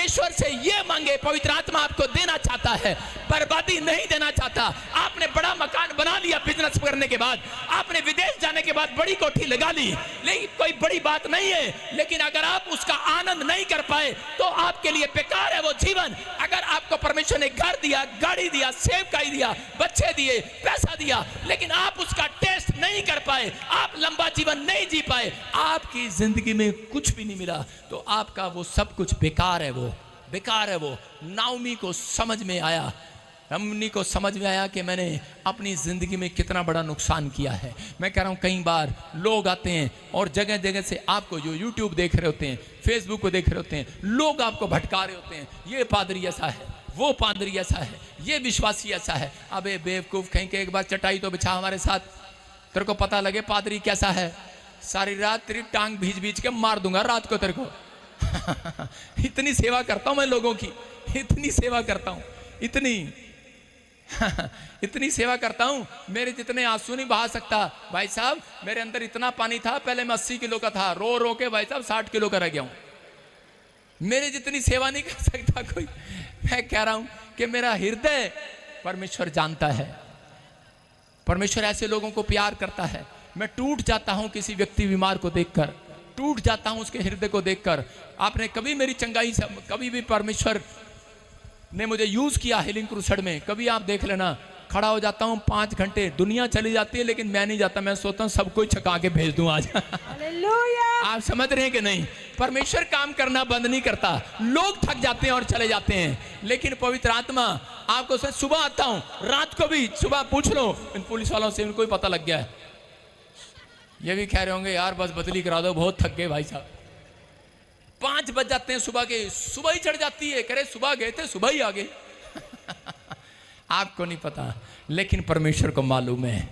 परमेश्वर से ये मांगे, पवित्र आत्मा आपको देना चाहता है, बर्बादी नहीं देना चाहता। आपने बड़ा मकान बना लिया बिजनेस करने के बाद, आपने विदेश जाने के बाद बड़ी कोठी लगा ली, लेकिन कोई बड़ी बात नहीं है, लेकिन अगर आप उसका आनंद नहीं कर पाए तो आपके लिए बेकार है वो जीवन। अगर आपको परमेश्वर ने घर दिया, गाड़ी दिया, सेवकाई दिया, बच्चे दिए, पैसा दिया, लेकिन आप उसका टेस्ट नहीं कर पाए, आप लंबा जीवन नहीं जी पाए, आपकी जिंदगी में कुछ भी नहीं मिला, तो आपका वो सब कुछ बेकार है, वो बेकार है। वो नाओमी को समझ में आया, रमनी को समझ में आया कि मैंने अपनी ज़िंदगी में कितना बड़ा नुकसान किया है। मैं कह रहा हूँ कई बार लोग आते हैं और जगह जगह से आपको, जो यूट्यूब देख रहे होते हैं, फेसबुक को देख रहे होते हैं, लोग आपको भटका रहे होते हैं, ये पादरी ऐसा है, वो पादरी ऐसा है, ये विश्वासी ऐसा है। अबे बेवकूफ़, कहीं के एक बार चटाई तो बिछा हमारे साथ, तेरे को पता लगे पादरी कैसा है। सारी रात तेरी टांग भींच भींच के मार दूंगा रात को तेरे को। इतनी सेवा करता हूँ मैं लोगों की, इतनी सेवा करता हूँ, इतनी सेवा करता हूं, मेरे जितने आंसू नहीं बहा सकता। भाई साहब मेरे अंदर इतना पानी था, पहले मैं 80 किलो का था, रो रो के भाई साहब 60 किलो का रह गया हूं। मेरे जितनी सेवा नहीं कर सकता कोई। मैं कह रहा हूं कि मेरा हृदय परमेश्वर जानता है, परमेश्वर ऐसे लोगों को प्यार करता है। मैं टूट जाता हूं किसी व्यक्ति बीमार को देखकर, टूट जाता हूं उसके हृदय को देखकर। आपने कभी मेरी चंगाई से, कभी भी परमेश्वर ने मुझे यूज किया हीलिंग क्रूसेड में, कभी आप देख लेना, खड़ा हो जाता हूँ 5 घंटे, दुनिया चली जाती है लेकिन मैं नहीं जाता। मैं सोचता हूँ सबको छका के भेज दूं आज। आप समझ रहे हैं कि नहीं? परमेश्वर काम करना बंद नहीं करता। लोग थक जाते हैं और चले जाते हैं, लेकिन पवित्र आत्मा आपको से सुबह आता हूँ, रात को भी, सुबह पूछ लो इन पुलिस वालों से, इनको ही पता लग गया है। ये भी कह रहे होंगे यार बस बदली करा दो, बहुत थक गए भाई साहब। 5 बज जाते हैं सुबह के, सुबह ही चढ़ जाती है, कह रहे सुबह गए थे सुबह ही आ गए। आपको नहीं पता, लेकिन परमेश्वर को मालूम है।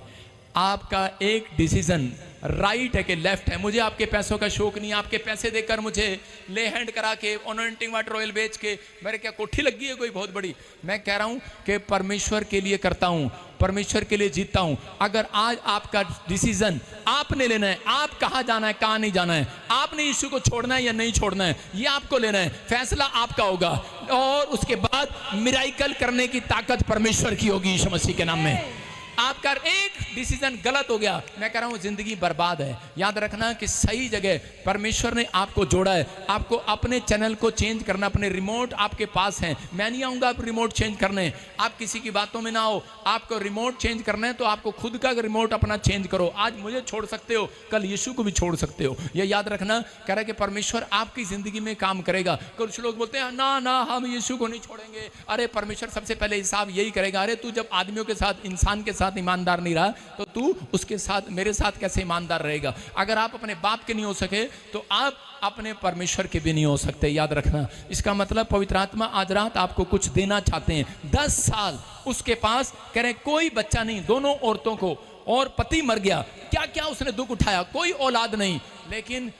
आपका एक डिसीजन राइट है कि लेफ्ट है। मुझे आपके पैसों का शौक नहीं, आपके पैसे देकर मुझे ले हैंड करा के, अनॉइंटिंग वाटर ऑयल बेच के मेरे क्या कोठी लगी है कोई बहुत बड़ी। मैं कह रहा हूं कि परमेश्वर के लिए करता हूं, परमेश्वर के लिए जीतता हूं। अगर आज आपका डिसीजन आपने लेना है, आप कहां जाना है कहां नहीं जाना है, आपने यीशु को छोड़ना है या नहीं छोड़ना है, ये आपको लेना है, फैसला आपका होगा। और उसके बाद मिराइकल करने की ताकत परमेश्वर की होगी यीशु मसीह के नाम में। आपका एक डिसीजन गलत हो गया, मैं कह रहा हूं जिंदगी बर्बाद है। याद रखना कि सही जगह परमेश्वर ने आपको जोड़ा है। आपको अपने चैनल को चेंज करना, अपने रिमोट आपके पास हैं। मैं नहीं आऊंगा आप रिमोट चेंज करने, आप किसी की बातों में ना हो। आपको रिमोट चेंज करना है तो आपको खुद का रिमोट अपना चेंज करो। आज मुझे छोड़ सकते हो, कल यीशु को भी छोड़ सकते हो। यह याद रखना। कह रहा है कि परमेश्वर आपकी जिंदगी में काम करेगा। कुछ लोग बोलते हैं ना ना हम यीशु को नहीं छोड़ेंगे, अरे परमेश्वर सबसे पहले हिसाब यही करेगा। अरे तू जब आदमियों के साथ, इंसान के साथ ईमानदार नहीं रहा तो तू उसके साथ, मेरे साथ कैसे ईमानदार रहेगा? अगर आप अपने बाप के नहीं हो सके तो आप अपने परमेश्वर के भी नहीं हो सकते। याद रखना। इसका मतलब पवित्र आत्मा आज रात आपको कुछ देना चाहते हैं। 10 साल उसके पास, कह रहे कोई बच्चा नहीं, दोनों औरतों को, और पति मर गया, क्या क्या उसने दुख उठाया, कोई औलाद नहीं, लेकिन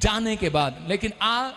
जाने के बाद, लेकिन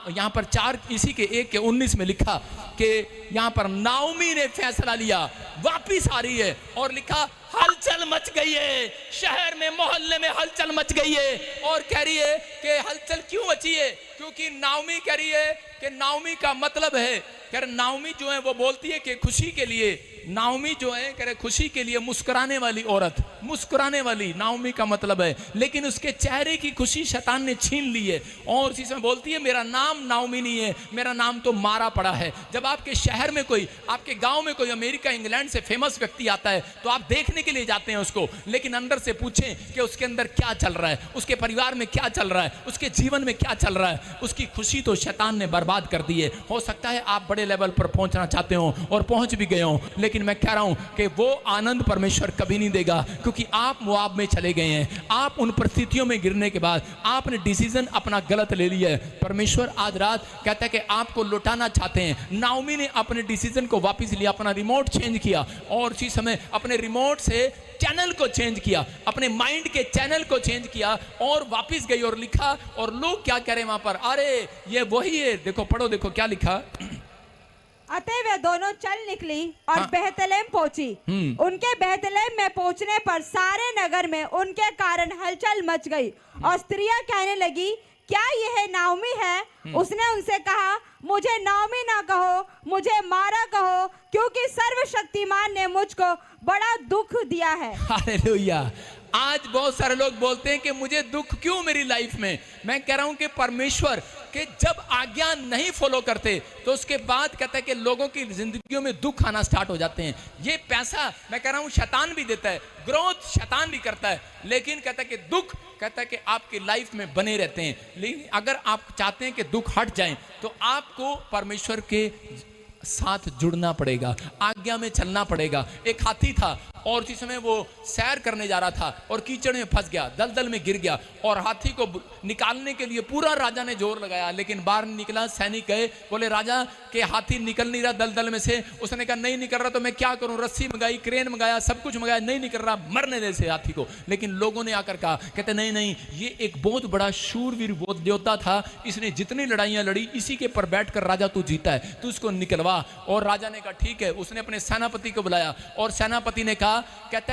यहाँ पर 4 इसी के 1 के 19 में लिखा कि यहाँ पर नाओमी ने फैसला लिया, वापिस आ रही है, और लिखा हलचल मच गई है शहर में, मोहल्ले में हलचल मच गई है। और कह रही है कि हलचल क्यों मची है? क्योंकि नाओमी कह रही है कि नाओमी का मतलब है, कह रहे नाओमी जो है वो बोलती है कि खुशी के लिए, नाओमी जो है कह रहे खुशी के लिए मुस्कुराने वाली औरत, मुस्कुराने वाली नाओमी का मतलब है। लेकिन उसके चेहरे की खुशी शैतान ने छीन ली है, और उसी समय बोलती है मेरा नाम नाओमी नहीं है, मेरा नाम तो मारा पड़ा है। जब आपके शहर में कोई, आपके गांव में कोई अमेरिका इंग्लैंड से फेमस व्यक्ति आता है तो आप देखने के लिए जाते हैं उसको, लेकिन अंदर से पूछें कि उसके अंदर क्या चल रहा है, उसके परिवार में क्या चल रहा है, उसके जीवन में क्या चल रहा है। उसकी खुशी तो शैतान ने बर्बाद कर दी है। हो सकता है आप बड़े लेवल पर पहुंचना चाहते हो और पहुंच भी गए हो, लेकिन मैं कह रहा हूं कि वो आनंद परमेश्वर कभी नहीं देगा, क्योंकि आप मोआब में चले गए हैं। आप उन परिस्थितियों में गिरने के बाद आपने डिसीजन अपना गलत ले लिया है। परमेश्वर आज रात कहता है कि आपको लौटाना चाहते हैं। नाओमी ने अपने डिसीजन को वापस लिया, अपना रिमोट चेंज किया, और उसी समय अपने रिमोट से चैनल को चेंज किया, अपने माइंड के चैनल को चेंज किया, और वापस गई और लिखा। और लोग क्या कह रहे हैं वहां पर, अरे ये वही है, देखो पढ़ो, देखो क्या लिखा। अतः वे दोनों चल निकली और बेहतलेम पहुंची। उनके बेहतलेम में पहुंचने पर सारे नगर में उनके कारण हलचल मच गई, और स्त्रियां कहने लगी क्या यह नाओमी है? उसने उनसे कहा, मुझे नाओमी ना कहो, मुझे मारा कहो, क्योंकि सर्वशक्तिमान ने मुझको बड़ा दुख दिया है। हालेलुया। आज बहुत सारे लोग बोलते हैं कि मुझे दुख क्यों मेरी लाइफ में। मैं कह रहा हूं कि परमेश्वर के जब आज्ञा नहीं फॉलो करते तो उसके बाद कहता है कि लोगों की जिंदगियों में दुख आना स्टार्ट हो जाते हैं। ये पैसा मैं कह रहा हूं शैतान भी देता है, ग्रोथ शैतान भी करता है, लेकिन कहता है कि दुख कहता है कि आपकी लाइफ में बने रहते हैं। लेकिन अगर आप चाहते हैं कि दुख हट जाएं तो आपको परमेश्वर के साथ जुड़ना पड़ेगा, आज्ञा में चलना पड़ेगा। एक हाथी था और जिस समय वो सैर करने जा रहा था और कीचड़ में फंस गया, दलदल में गिर गया, और हाथी को निकालने के लिए पूरा राजा ने जोर लगाया, लेकिन बाहर निकला। सैनिक गए, बोले राजा के हाथी निकल नहीं रहा दलदल में से। उसने कहा नहीं निकल रहा तो मैं क्या करूं? रस्सी मंगाई, क्रेन मंगाया, सब कुछ मंगाया, नहीं निकल रहा, मरने दे से हाथी को। लेकिन लोगों ने आकर कहा, कहते नहीं नहीं, ये एक बहुत बड़ा शूरवीर योद्धा था, इसने जितनी लड़ाइयां लड़ी इसी के पर बैठकर राजा तू जीता है, तू उसको निकलवा। और राजा ने कहा ठीक है। उसने अपने सेनापति को बुलाया और सेनापति ने कहा, कहता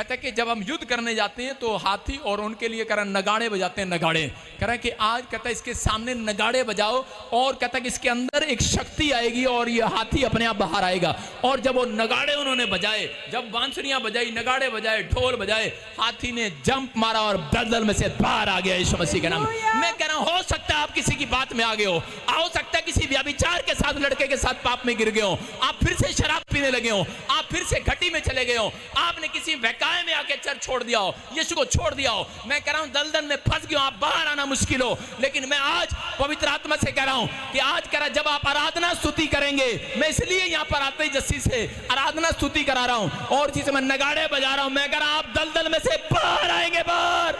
है कि जब हम युद्ध करने जाते हैं तो हाथी और उनके लिए कह रहा नगाड़े बजाते हैं, नगाड़े कह रहा है कि आज कहता है इसके सामने नगाड़े बजाओ, और कहता है कि इसके अंदर एक शक्ति आएगी और ये हाथी अपने आप बाहर आएगा। और जब वो नगाड़े उन्होंने बजाए, जब बांसुरियां बजाई, नगाड़े बजाए, ढोल बजाए, हाथी ने जंप मारा और दलदल में से बाहर आ गया यीशु मसीह के नाम। मैं कह रहा हूं हो सकता है आप किसी की बात में आ गए हो, हो सकता है किसी व्यभिचार के साथ लड़के के साथ पाप में गिर गए हो, आप फिर से शराब पीने लगे हो, आप फिर से घटी में चले गए हो, आपने किसी बहकावे में आके चर्च छोड़ दिया हो, यीशु को छोड़ दिया हो। मैं कह रहा हूं दलदल में फंस गए हो, आप बाहर आना मुश्किल हो, लेकिन मैं आज पवित्र आत्मा से कह रहा हूं कि आज कह रहा जब आप आराधना स्तुति करेंगे, मैं इसलिए यहां पर आते ही जस्सी से आराधना स्तुति करा रहा हूं और जिसे मैं नगाड़े बजा रहा हूं, मैं कह रहा आप दलदल में से बाहर आएंगे, बाहर।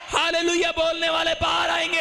हालेलुया बोलने वाले बाहर आएंगे,